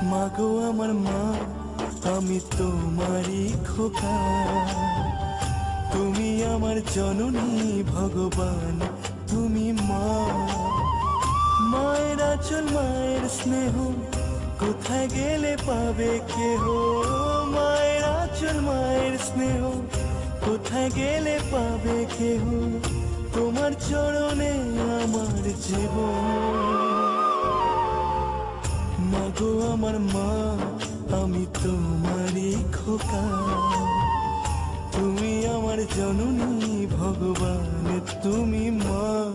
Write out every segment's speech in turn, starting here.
মাগো আমার মা, আমি তোমারই খোকা। তুমি আমার জননী ভগবান, তুমি মা। মায়ের আঁচল মায়ের স্নেহ কোথায় গেলে পাবে কেহ। মায়ের আঁচল মায়ের স্নেহ কোথায় গেলে পাবে কেহ। তোমার চরণে আমার জীবন। মাগো আমার মা, আমি তোমারই খোকা। তুমি আমার জননী ভগবান, তুমি মা।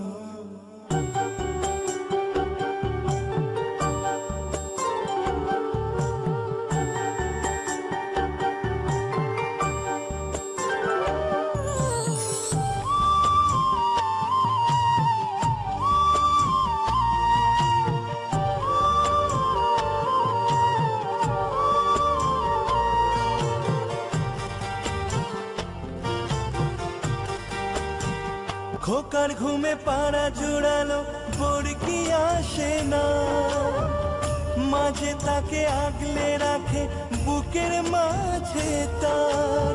খোকার ঘুমে পাড়া জোড়ালো বড়কি আসে না। মাঝে তাকে আগলে রাখে বুকের মাঝে তার।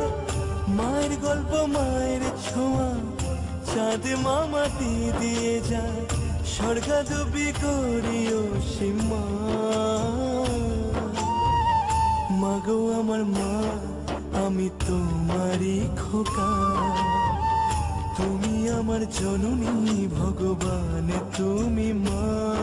মায়ের গল্প মায়ের ছোঁয়া চাঁদ মামাটি দিয়ে যায়। স্বর্গাদবি করিও সীমা। মাগো আমার মা, আমি তোমারই খোকা। তুমি আমার জননী ভগবান, তুমি মা।